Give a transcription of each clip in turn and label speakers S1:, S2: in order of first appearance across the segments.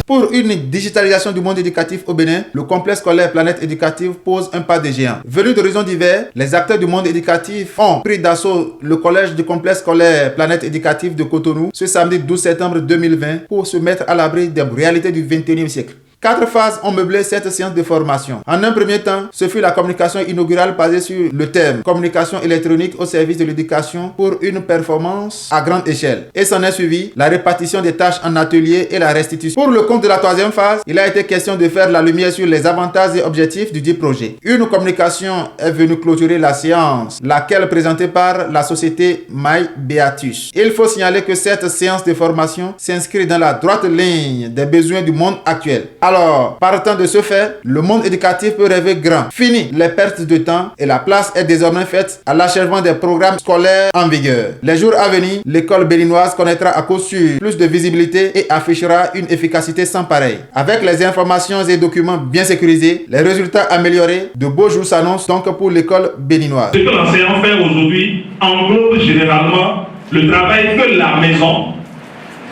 S1: Pour une digitalisation du monde éducatif au Bénin, le complexe scolaire Planète Éducative pose un pas de géant. Venus d'horizons divers, les acteurs du monde éducatif ont pris d'assaut le collège du complexe scolaire Planète Éducative de Cotonou ce samedi 12 septembre 2020 pour se mettre à l'abri des réalités du XXIe siècle. 4 phases ont meublé cette séance de formation. En un premier temps, ce fut la communication inaugurale basée sur le thème « Communication électronique au service de l'éducation pour une performance à grande échelle ». Et s'en est suivi la répartition des tâches en atelier et la restitution. Pour le compte de la troisième phase, il a été question de faire la lumière sur les avantages et objectifs du dit projet. Une communication est venue clôturer la séance, laquelle présentée par la société My Beatus. Il faut signaler que cette séance de formation s'inscrit dans la droite ligne des besoins du monde actuel. Alors, partant de ce fait, le monde éducatif peut rêver grand. Fini les pertes de temps et la place est désormais faite à l'achèvement des programmes scolaires en vigueur. Les jours à venir, l'école béninoise connaîtra à coup sûr plus de visibilité et affichera une efficacité sans pareil. Avec les informations et documents bien sécurisés, les résultats améliorés, de beaux jours s'annoncent donc pour l'école béninoise.
S2: Ce que l'enseignant fait aujourd'hui englobe généralement le travail que la maison,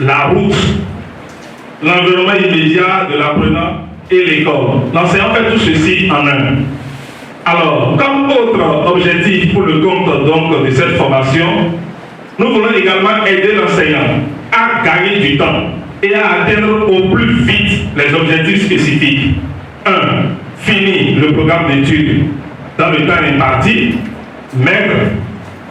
S2: la route, l'environnement immédiat de l'apprenant et l'école. L'enseignant fait tout ceci en un. Alors, comme autre objectif pour le compte donc de cette formation, nous voulons également aider l'enseignant à gagner du temps et à atteindre au plus vite les objectifs spécifiques. 1. Finir le programme d'études dans le temps imparti, mettre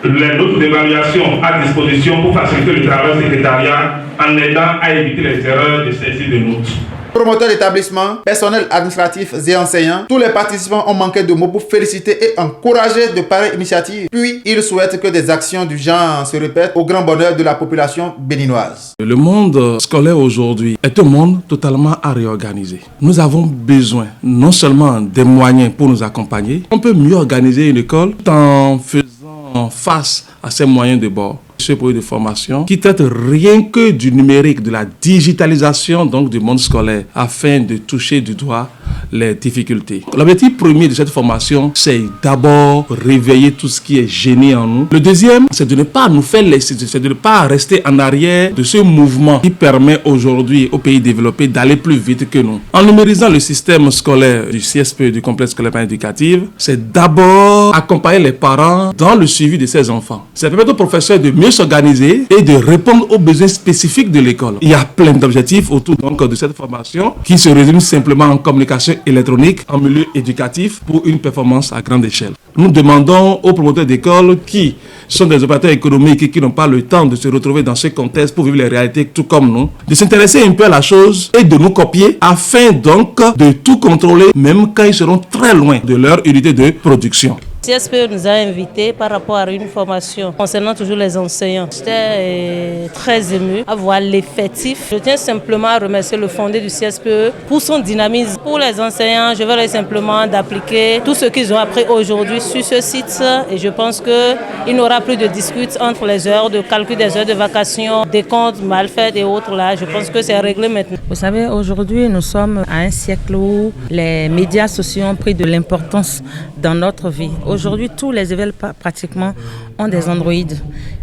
S2: les notes d'évaluation à disposition pour faciliter le travail du secrétariat en aidant à éviter les erreurs de saisie de notes.
S1: Promoteurs d'établissement, personnel administratif et enseignants, tous les participants ont manqué de mots pour féliciter et encourager de pareilles initiatives. Puis, ils souhaitent que des actions du genre se répètent au grand bonheur de la population béninoise.
S3: Le monde scolaire aujourd'hui est un monde totalement à réorganiser. Nous avons besoin non seulement des moyens pour nous accompagner, on peut mieux organiser une école tout en faisant face à ces moyens de bord. Ce projet de formation qui traite rien que du numérique, de la digitalisation donc du monde scolaire afin de toucher du doigt les difficultés. L'objectif premier de cette formation, c'est d'abord réveiller tout ce qui est génie en nous. Le deuxième, c'est de ne pas nous faire laisser, c'est de ne pas rester en arrière de ce mouvement qui permet aujourd'hui aux pays développés d'aller plus vite que nous. En numérisant le système scolaire du CSPE, du complexe scolaire éducatif, c'est d'abord accompagner les parents dans le suivi de ces enfants. Ça permet aux professeurs de mieux s'organiser et de répondre aux besoins spécifiques de l'école. Il y a plein d'objectifs autour donc de cette formation qui se résument simplement en communication électronique en milieu éducatif pour une performance à grande échelle. Nous demandons aux promoteurs d'écoles qui sont des opérateurs économiques et qui n'ont pas le temps de se retrouver dans ce contexte pour vivre les réalités tout comme nous, de s'intéresser un peu à la chose et de nous copier afin donc de tout contrôler même quand ils seront très loin de leur unité de production.
S4: CSPE nous a invités par rapport à une formation concernant toujours les enseignants. J'étais très émue à voir l'effectif. Je tiens simplement à remercier le fondé du CSPE pour son dynamisme. Pour les enseignants, je veux leur simplement d'appliquer tout ce qu'ils ont appris aujourd'hui sur ce site. Et je pense qu'il n'y aura plus de disputes entre les heures de calcul des heures de vacation, des comptes mal faits et autres là. Je pense que c'est réglé maintenant.
S5: Vous savez, aujourd'hui, nous sommes à un siècle où les médias sociaux ont pris de l'importance dans notre vie. Aujourd'hui, tous les élèves pratiquement ont des androïdes.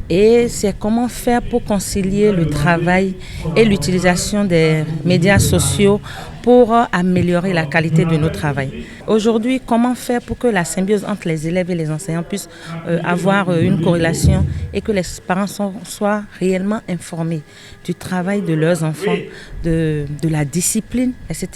S5: Et c'est comment faire pour concilier le travail et l'utilisation des médias sociaux pour améliorer la qualité de notre travail. Aujourd'hui, comment faire pour que la symbiose entre les élèves et les enseignants puisse avoir une corrélation et que les parents soient réellement informés du travail de leurs enfants, de la discipline, etc.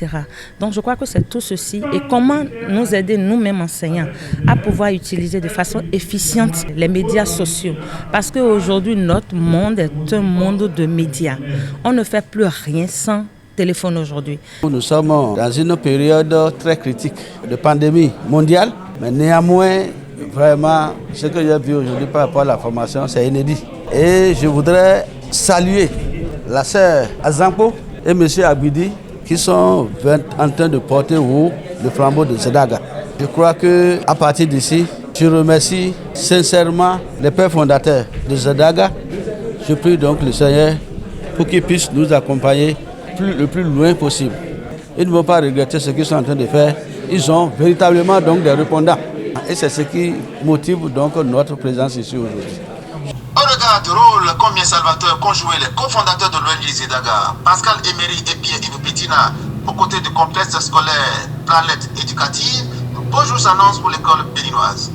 S5: Donc je crois que c'est tout ceci et comment nous aider nous-mêmes enseignants à pouvoir utiliser de façon efficiente les médias sociaux. Parce qu'aujourd'hui, notre monde est un monde de médias. On ne fait plus rien sans téléphone aujourd'hui.
S6: Nous sommes dans une période très critique de pandémie mondiale, mais néanmoins, vraiment, ce que j'ai vu aujourd'hui par rapport à la formation, c'est inédit. Et je voudrais saluer la sœur Azampo et M. Abidi qui sont en train de porter haut le flambeau de Zedaga. Je crois qu'à partir d'ici, je remercie sincèrement les pères fondateurs de Zedaga. Je prie donc le Seigneur pour qu'il puisse nous accompagner le plus loin possible. Ils ne vont pas regretter ce qu'ils sont en train de faire. Ils ont véritablement donc des répondants. Et c'est ce qui motive donc notre présence ici aujourd'hui.
S1: de rôle combien salvateur qu'ont joué les cofondateurs de l'ONG Zedaga, Pascal Emery et Pierre-Yves Pétina, aux côtés du complexe scolaire Planète Éducative, de beaux jours s'annoncent pour l'école béninoise.